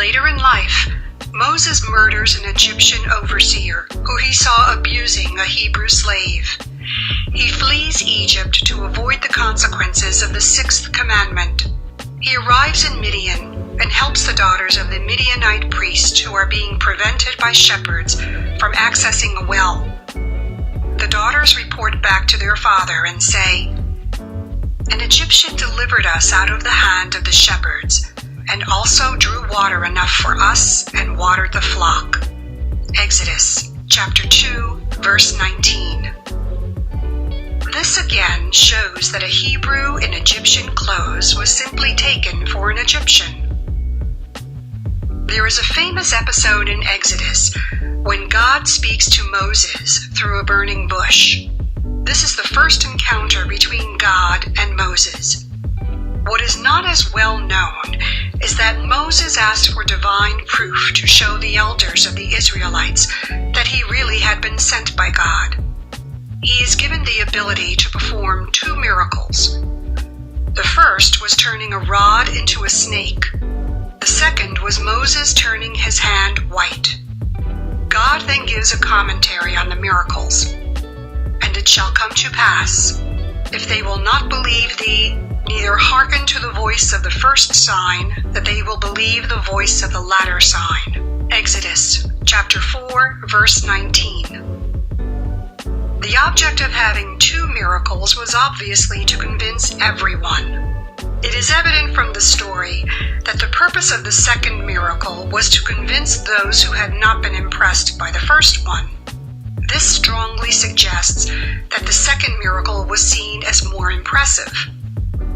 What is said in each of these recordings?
Later in life, Moses murders an Egyptian overseer who he saw abusing a Hebrew slave. He flees Egypt to avoid the consequences of the sixth commandment. He arrives in Midian and helps the daughters of the Midianite priest who are being prevented by shepherds from accessing a well. The daughters report back to their father and say, "An Egyptian delivered us out of the hand of the shepherds, and also drew water enough for us and watered the flock." Exodus chapter 2, verse 19. This again shows that a Hebrew in Egyptian clothes was simply taken for an Egyptian. There is a famous episode in Exodus when God speaks to Moses through a burning bush. This is the first encounter between God and Moses. What is not as well known is that Moses asked for divine proof to show the elders of the Israelites that he really had been sent by God. He is given the ability to perform 2 miracles. The first was turning a rod into a snake. The second was Moses turning his hand white. God then gives a commentary on the miracles. "And it shall come to pass, if they will not believe thee, neither hearken to the voice of the first sign, that they will believe the voice of the latter sign." Exodus chapter 4, verse 19. The object of having 2 miracles was obviously to convince everyone. It is evident from the story that the purpose of the second miracle was to convince those who had not been impressed by the first one. This strongly suggests that the second miracle was seen as more impressive.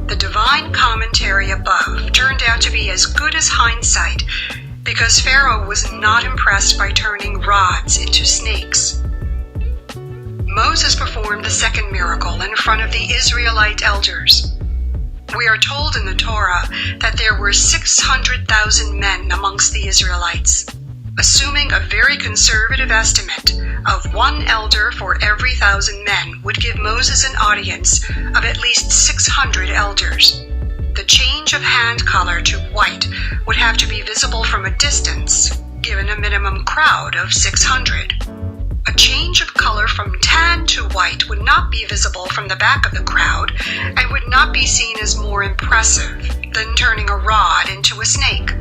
The divine commentary above turned out to be as good as hindsight because Pharaoh was not impressed by turning rods into snakes. Moses performed the second miracle in front of the Israelite elders. We are told in the Torah that there were 600,000 men amongst the Israelites. Assuming a very conservative estimate of 1 elder for every 1,000 men would give Moses an audience of at least 600 elders. The change of hand color to white would have to be visible from a distance, given a minimum crowd of 600. A change of color from tan to white would not be visible from the back of the crowd and would not be seen as more impressive than turning a rod into a snake.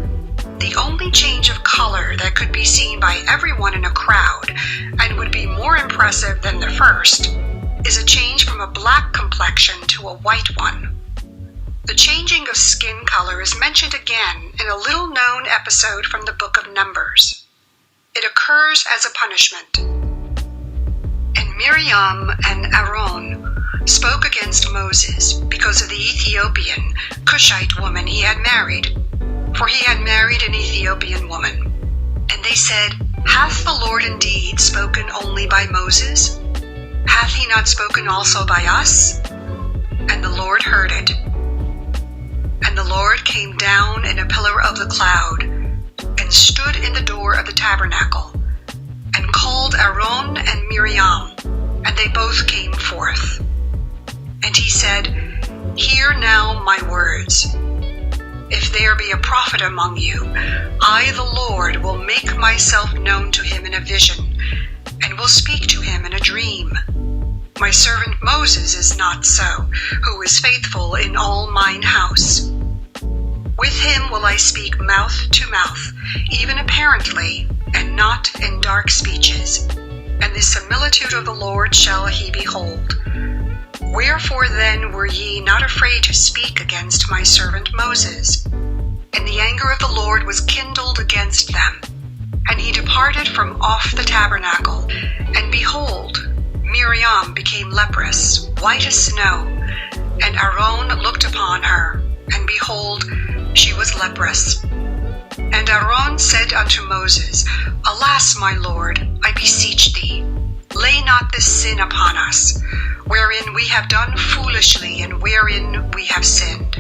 The only change of color that could be seen by everyone in a crowd and would be more impressive than the first is a change from a black complexion to a white one. The changing of skin color is mentioned again in a little-known episode from the book of Numbers. It occurs as a punishment. And Miriam and Aaron spoke against Moses because of the Ethiopian, Cushite woman he had married, for he had married an Ethiopian woman. And they said, "Hath the Lord indeed spoken only by Moses? Hath he not spoken also by us?" And the Lord heard it. And the Lord came down in a pillar of the cloud, and stood in the door of the tabernacle, and called Aaron and Miriam, and they both came forth. And he said, "Hear now my words. If there be a prophet among you, I, the Lord, will make myself known to him in a vision, and will speak to him in a dream. My servant Moses is not so, who is faithful in all mine house. With him will I speak mouth to mouth, even apparently, and not in dark speeches. And the similitude of the Lord shall he behold. Wherefore then were ye not afraid to speak against my servant Moses? And the anger of the Lord was kindled against them. And he departed from off the tabernacle, and behold, Miriam became leprous, white as snow. And Aaron looked upon her, and behold, she was leprous. And Aaron said unto Moses, Alas, my Lord, I beseech thee, lay not this sin upon us, wherein we have done foolishly and wherein we have sinned.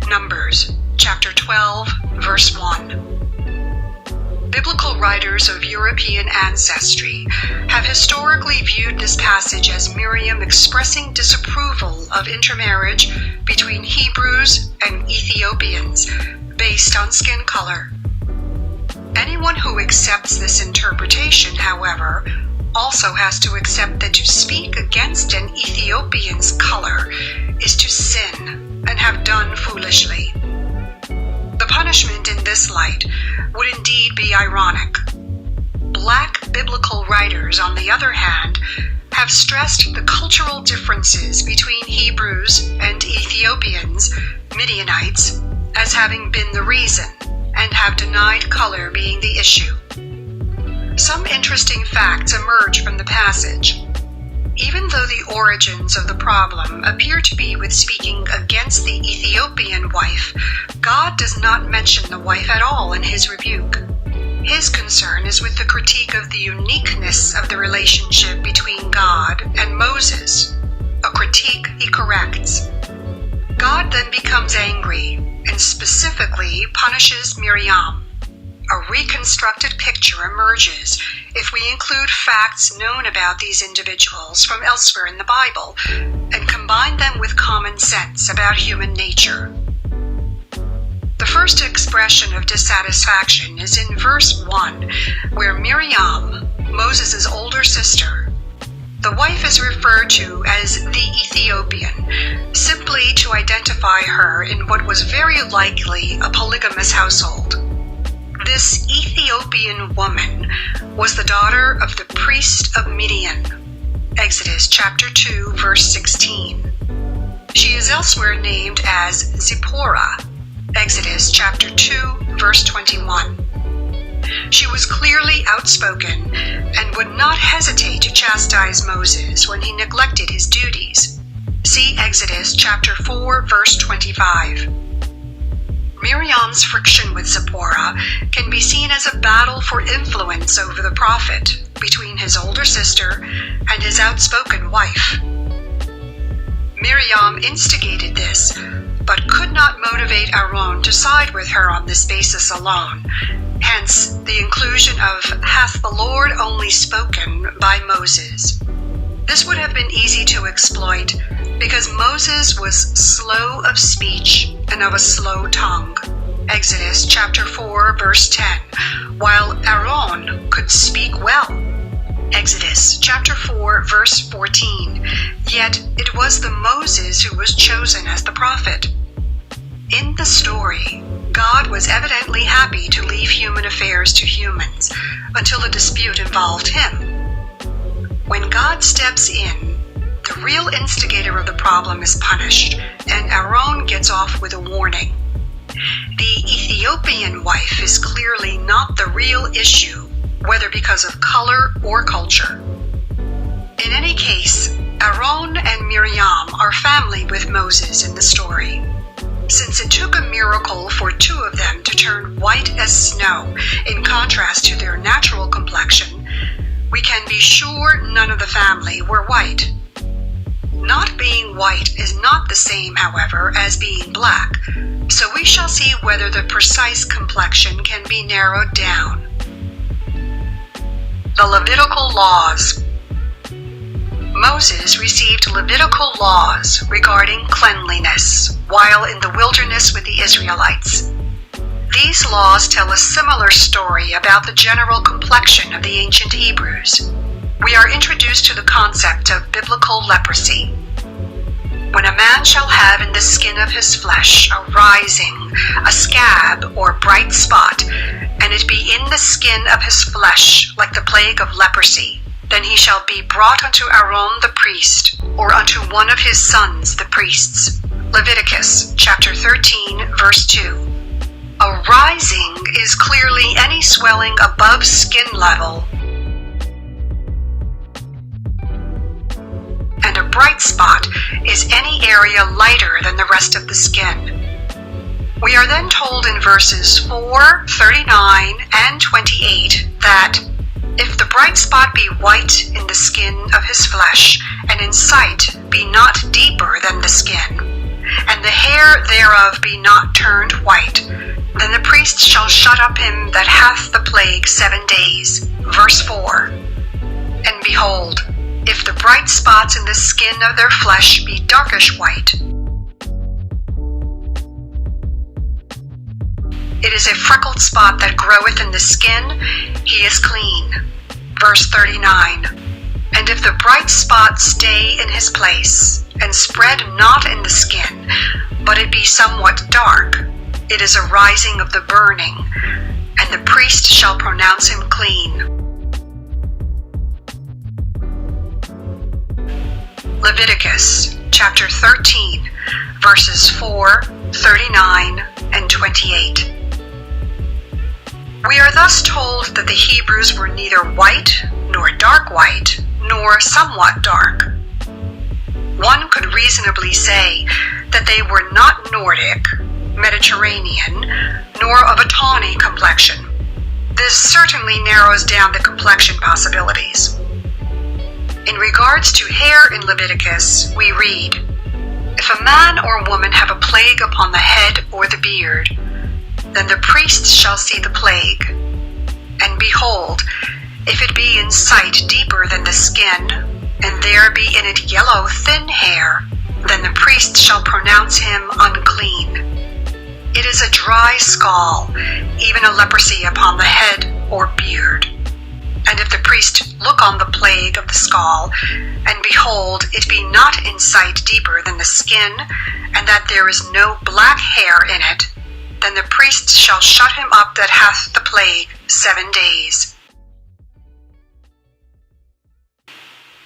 Numbers chapter 12, verse 1. Biblical writers of European ancestry have historically viewed this passage as Miriam expressing disapproval of intermarriage between Hebrews and Ethiopians based on skin color. Anyone who accepts this interpretation, however, also has to accept that to speak against an Ethiopian's color is to sin and have done foolishly. The punishment in this light would indeed be ironic. Black biblical writers, on the other hand, have stressed the cultural differences between Hebrews and Ethiopians, Midianites, as having been the reason, and have denied color being the issue. Some interesting facts emerge from the passage. Even though the origins of the problem appear to be with speaking against the Ethiopian wife, God does not mention the wife at all in his rebuke. His concern is with the critique of the uniqueness of the relationship between God and Moses, a critique he corrects. God then becomes angry and specifically punishes Miriam. A reconstructed picture emerges if we include facts known about these individuals from elsewhere in the Bible and combine them with common sense about human nature. The first expression of dissatisfaction is in verse 1, where Miriam, Moses' older sister, the wife is referred to as the Ethiopian, simply to identify her in what was very likely a polygamous household. This Ethiopian woman was the daughter of the priest of Midian, Exodus chapter 2, verse 16. She is elsewhere named as Zipporah, Exodus chapter 2, verse 21. She was clearly outspoken and would not hesitate to chastise Moses when he neglected his duties. See Exodus chapter 4, verse 25. Miriam's friction with Zipporah can be seen as a battle for influence over the prophet between his older sister and his outspoken wife. Miriam instigated this, but could not motivate Aaron to side with her on this basis alone. Hence, the inclusion of "hath the Lord only spoken" by Moses. This would have been easy to exploit because Moses was slow of speech and of a slow tongue. Exodus chapter 4, verse 10, while Aaron could speak well. Exodus chapter 4, verse 14. Yet it was the Moses who was chosen as the prophet. In the story, God was evidently happy to leave human affairs to humans until the dispute involved him. When God steps in, the real instigator of the problem is punished, and Aaron gets off with a warning. The Ethiopian wife is clearly not the real issue, whether because of color or culture. In any case, Aaron and Miriam are family with Moses in the story. Since it took a miracle for two of them to turn white as snow, in contrast to their natural complexion, we can be sure none of the family were white. Not being white is not the same, however, as being black, so we shall see whether the precise complexion can be narrowed down. The Levitical Laws. Moses received Levitical laws regarding cleanliness while in the wilderness with the Israelites. These laws tell a similar story about the general complexion of the ancient Hebrews. We are introduced to the concept of biblical leprosy. When a man shall have in the skin of his flesh a rising, a scab or bright spot, and it be in the skin of his flesh like the plague of leprosy, then he shall be brought unto Aaron the priest, or unto one of his sons the priests. Leviticus chapter 13, verse 2. A rising is clearly any swelling above skin level, and a bright spot is any area lighter than the rest of the skin. We are then told in verses 4, 39, and 28 that if the bright spot be white in the skin of his flesh, and in sight be not deeper than the skin, and the hair thereof be not turned white, then the priest shall shut up him that hath the plague 7 days. Verse 4. And behold, if the bright spots in the skin of their flesh be darkish white, it is a freckled spot that groweth in the skin, he is clean. Verse 39. And if the bright spot stay in his place, and spread not in the skin, but it be somewhat dark, it is a rising of the burning, and the priest shall pronounce him clean. Leviticus chapter 13, verses 4, 39, and 28. We are thus told that the Hebrews were neither white, nor dark white, nor somewhat dark. One could reasonably say that they were not Nordic, Mediterranean, nor of a tawny complexion. This certainly narrows down the complexion possibilities. In regards to hair in Leviticus, we read, "If a man or woman have a plague upon the head or the beard, then the priest shall see the plague. And behold, if it be in sight deeper than the skin, and there be in it yellow thin hair, then the priest shall pronounce him unclean. It is a dry scall, even a leprosy upon the head or beard. And if the priest look on the plague of the scall, and behold, it be not in sight deeper than the skin, and that there is no black hair in it, then the priest shall shut him up that hath the plague 7 days."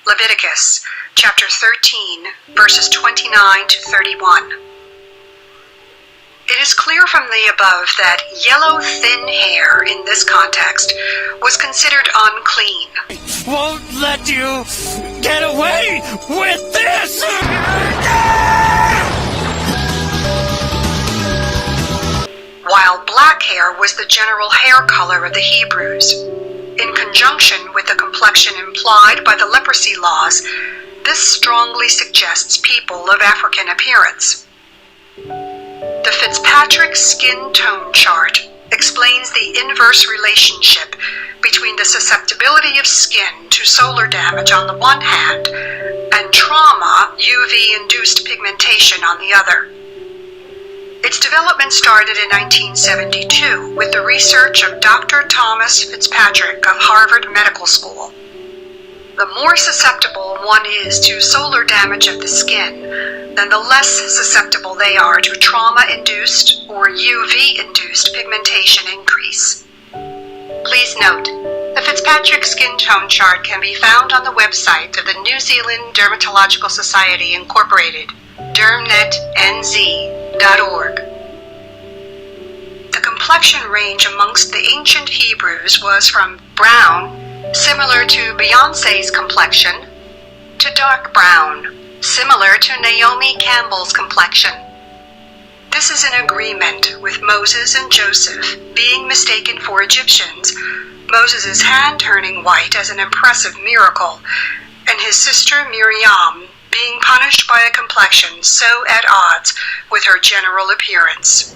Leviticus chapter 13, verses 29 to 31. It is clear from the above that yellow thin hair in this context was considered unclean. Won't let you get away with this! While black hair was the general hair color of the Hebrews. In conjunction with the complexion implied by the leprosy laws, this strongly suggests people of African appearance. The Fitzpatrick skin tone chart explains the inverse relationship between the susceptibility of skin to solar damage on the one hand and trauma, UV-induced pigmentation on the other. Its development started in 1972 with the research of Dr. Thomas Fitzpatrick of Harvard Medical School. The more susceptible one is to solar damage of the skin, then the less susceptible they are to trauma-induced or UV-induced pigmentation increase. Please note, the Fitzpatrick skin tone chart can be found on the website of the New Zealand Dermatological Society Incorporated, dermnetnz.org. The complexion range amongst the ancient Hebrews was from brown, similar to Beyoncé's complexion, to dark brown, similar to Naomi Campbell's complexion. This is in agreement with Moses and Joseph being mistaken for Egyptians, Moses' hand turning white as an impressive miracle, and his sister Miriam being punished by a complexion so at odds with her general appearance.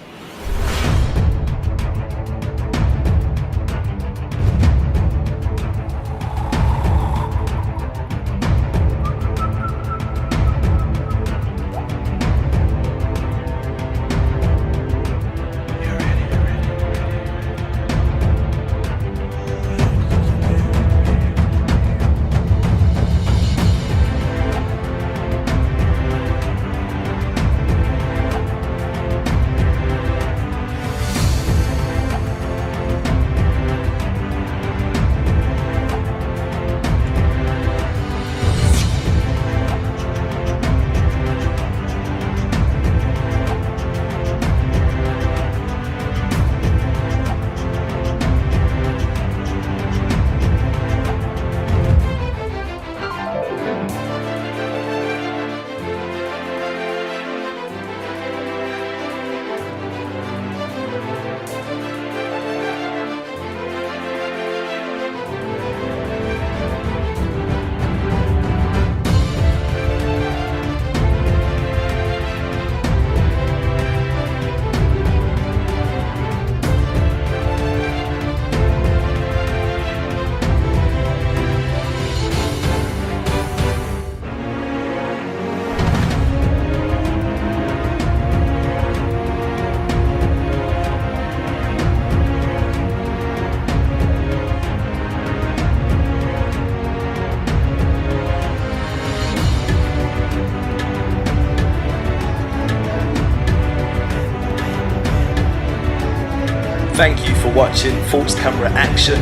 Thank you for watching False Camera Action.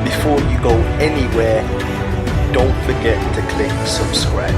Before you go anywhere, don't forget to click subscribe.